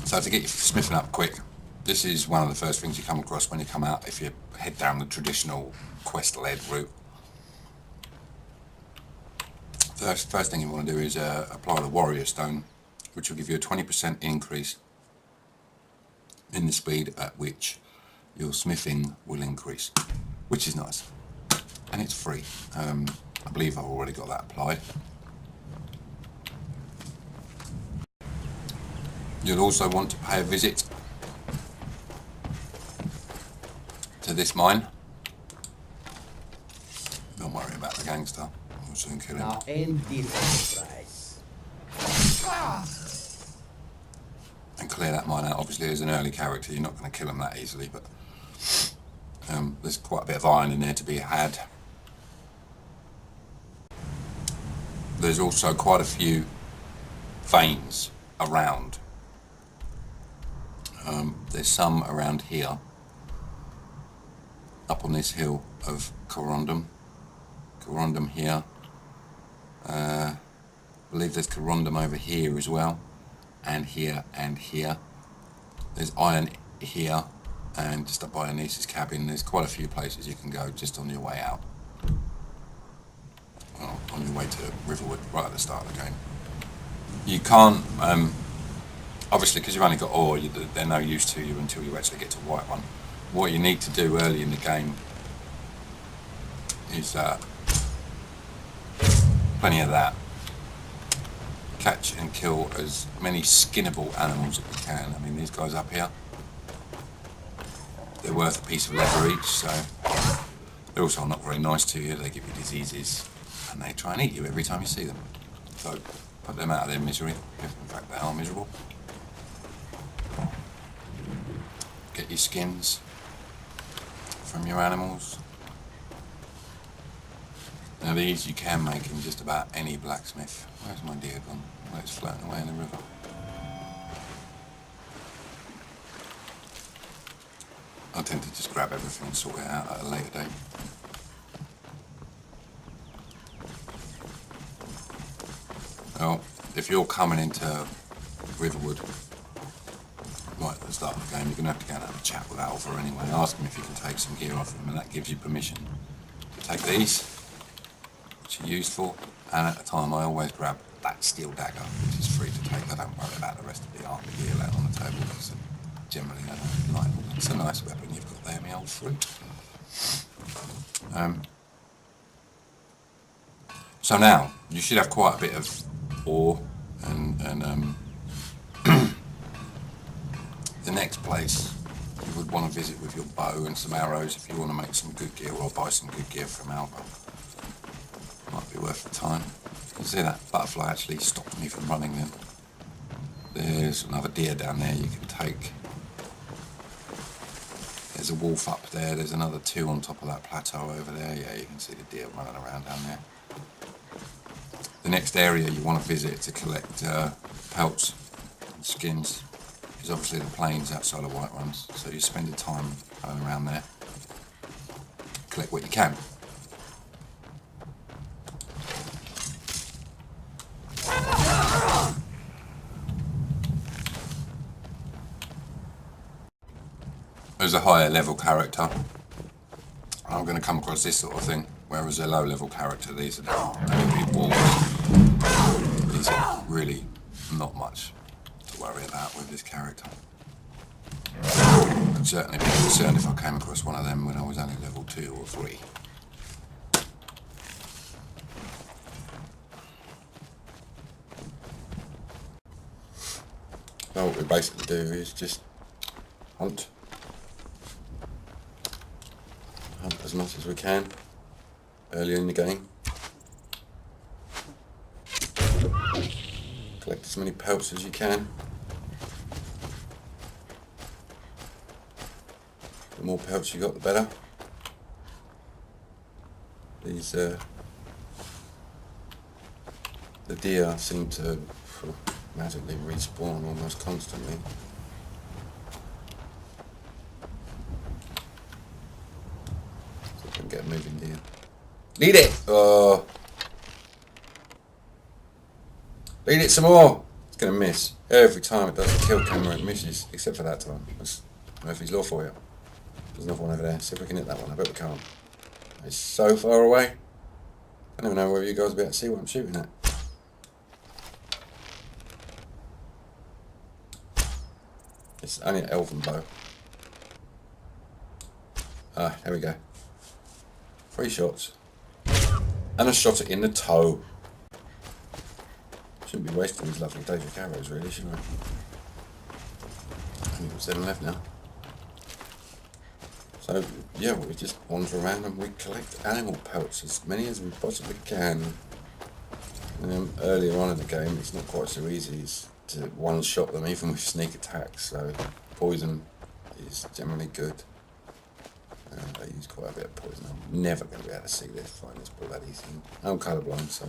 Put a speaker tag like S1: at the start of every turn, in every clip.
S1: So to get your smithing up quick, this is one of the first things you come across when you come out if you head down the traditional quest-led route. First thing you want to do is apply the warrior stone, which will give you a 20% increase in the speed at which your smithing will increase, which is nice, and it's free. I believe I've already got that applied. You'll also want to pay a visit to this mine. Don't worry about the gangster, we'll soon kill him.
S2: Now end this price.
S1: And clear that mine out. Obviously as an early character you're not going to kill him that easily, but there's quite a bit of iron in there to be had. There's also quite a few veins around. There's some around here, up on this hill of Corundum here. I believe there's Corundum over here as well, and here and here. There's iron here, and just up by Anissa's cabin. There's quite a few places you can go just on your way out. Well, on your way to Riverwood, right at the start of the game. You can't, obviously because you've only got ore, they're no use to you until you actually get to White One. What you need to do early in the game is plenty of that. Catch and kill as many skinnable animals as you can. I mean, these guys up here, they're worth a piece of leather each, so they're also not very nice to you. They give you diseases and they try and eat you every time you see them. So put them out of their misery, if in fact they are miserable. Get your skins from your animals. Now these you can make in just about any blacksmith. Where's my deer gone? Oh, it's floating away in the river. I tend to just grab everything and sort it out at a later date. Well, if you're coming into Riverwood right at the start of the game, you're going to have to go and have a chat with Alva anyway. Ask him if you can take some gear off him, and that gives you permission to take these, which are used for, and at the time I always grab that steel dagger, which is free to take. I don't worry about the rest of the army gear left on the table, because generally I don't like them. It's a nice weapon you've got there, my old fruit. So now, you should have quite a bit of ore, and the next place you would want to visit with your bow and some arrows if you want to make some good gear, or buy some good gear from Alba. Might be worth the time. You see that butterfly actually stopped me from running then. There's another deer down there you can take. There's a wolf up there, there's another two on top of that plateau over there. Yeah, you can see the deer running around down there. The next area you want to visit to collect pelts and skins is obviously the plains outside of White Ones, so you spend your time going around there, collect what you can. As a higher level character, I'm going to come across this sort of thing, whereas a low level character, these are the walls. These are really not much to worry about with this character. I'd certainly be concerned if I came across one of them when I was only level 2 or 3. So what we basically do is just hunt as much as we can early in the game. Collect as many pelts as you can. The more pelts you got, the better. These the deer seem to magically respawn almost constantly. So I can get a moving deer. Lead it! Oh. Lead it some more! It's going to miss. Every time it does the kill camera, it misses, except for that time. That's Murphy's Law for you. There's another one over there. See if we can hit that one. I bet we can't. It's so far away. I don't even know whether you guys will be able to see what I'm shooting at. It's only an elven bow. Ah, there we go. 3 shots. And I shot it in the toe. Shouldn't be wasting these lovely David arrows, really, should I? Only got 7 left now. So, yeah, we just wander around and we collect animal pelts, as many as we possibly can. Earlier on in the game, it's not quite so easy to one-shot them, even with sneak attacks, so poison is generally good. I use quite a bit of poison. I'm never going to be able to see this, find this bloody thing. I'm colourblind, so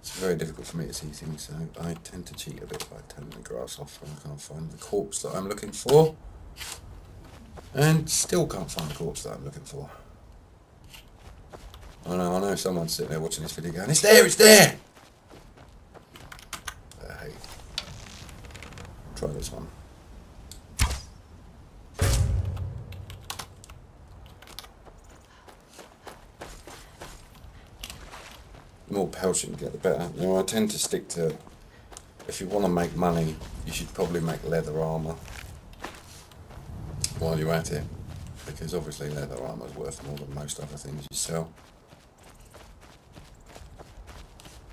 S1: it's very difficult for me to see things, so I tend to cheat a bit by turning the grass off when I can't find the corpse that I'm looking for. And still can't find the corpse that I'm looking for. I know someone's sitting there watching this video going, it's there, it's there! But hey, try this one. The more pelts you can get, the better. You know, I tend to stick to, if you want to make money, you should probably make leather armour while you're at it, because obviously leather armour is worth more than most other things you sell.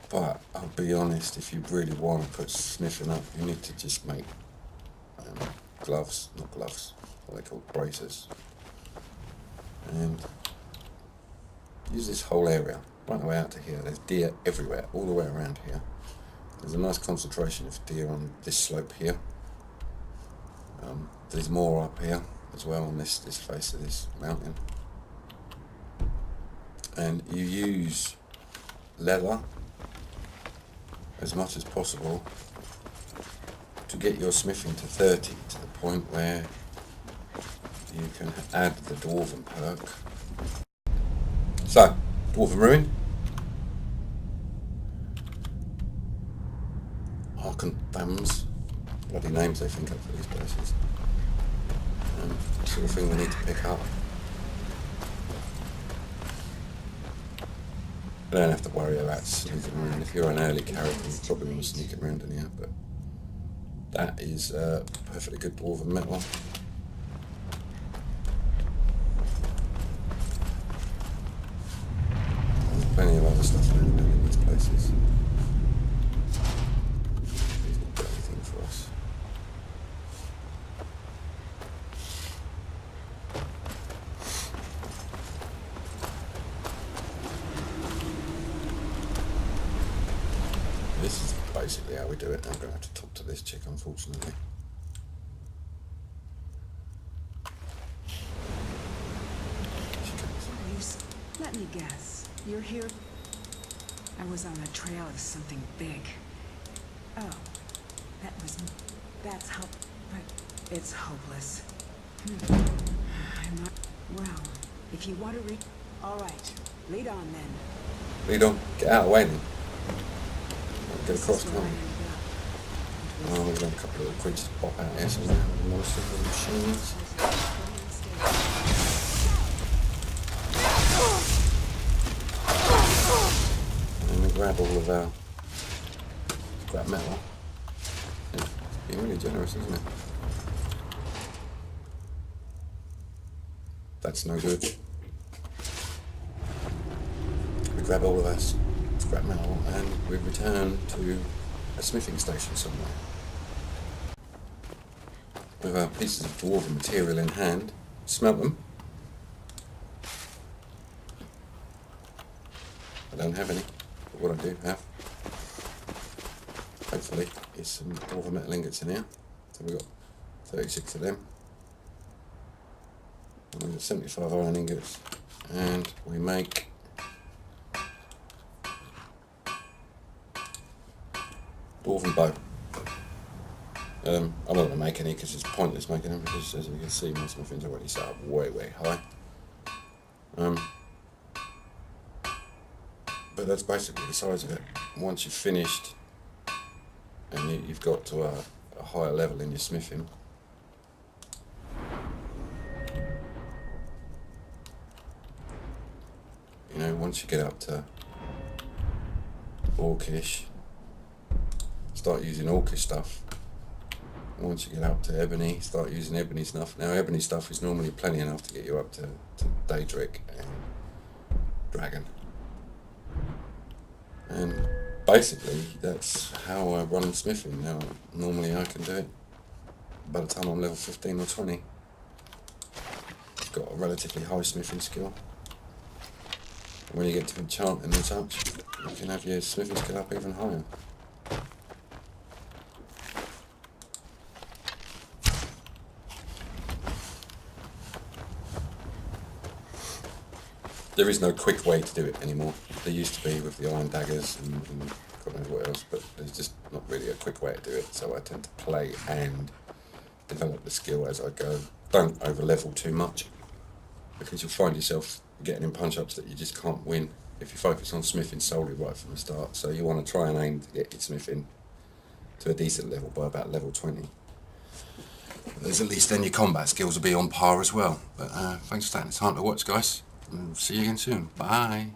S1: But I'll be honest, if you really want to put smithing up, you need to just make gloves, not gloves, what are they called, braces, and use this whole area, right the way out to here. There's deer everywhere, all the way around here. There's a nice concentration of deer on this slope here. There's more up here as well on this face of this mountain. And you use leather as much as possible to get your smithing to 30, to the point where you can add the dwarven perk. So, Dwarven Ruin, Arkanthams, bloody names they think up for these places. Sort of thing we need to pick up. You don't have to worry about sneaking around. If you're an early character, you probably want to sneak around in here, but that is perfectly good dwarven metal. There's plenty of other stuff around in these places. He's not got anything for us. This is basically how we do it. I'm going to have to talk to this chick, unfortunately.
S3: Let me guess. You're here? I was on a trail of something big. Oh, that's how, but it's hopeless. I'm not, well, if you want to read, all right, lead on then.
S1: Lead on. Get out of the way then. Get across, come on. Oh, we've got a couple of creatures pop out here somewhere with monster machines. And we grab all of our scrap metal. Yeah, it's being really generous, isn't it? That's no good. We grab all of our scrap metal and we return to a smithing station somewhere. With our pieces of dwarven material in hand, smelt them. I don't have any, but what I do have, hopefully, is some dwarven metal ingots in here. So we've got 36 of them. And we've got 75 iron ingots. And we make dwarven bow. I'm not going to make any because it's pointless making them, because as you can see, my smithing's already set up way high. But that's basically the size of it. Once you've finished and you've got to a higher level in your smithing. You know, once you get up to Orcish, start using Orcish stuff. Once you get up to Ebony, start using Ebony stuff. Now, Ebony stuff is normally plenty enough to get you up to Daedric and Dragon. And basically, that's how I run smithing. Now, normally I can do it by the time I'm level 15 or 20. I've got a relatively high smithing skill. And when you get to enchanting and such, you can have your smithing skill up even higher. There is no quick way to do it anymore. There used to be with the iron daggers and God knows what else, but there's just not really a quick way to do it. So I tend to play and develop the skill as I go. Don't over level too much, because you'll find yourself getting in punch ups that you just can't win if you focus on smithing solely right from the start. So you want to try and aim to get your smithing to a decent level by about level 20. There's at least then your combat skills will be on par as well. But thanks for taking the time to watch, guys. And see you again soon. Bye.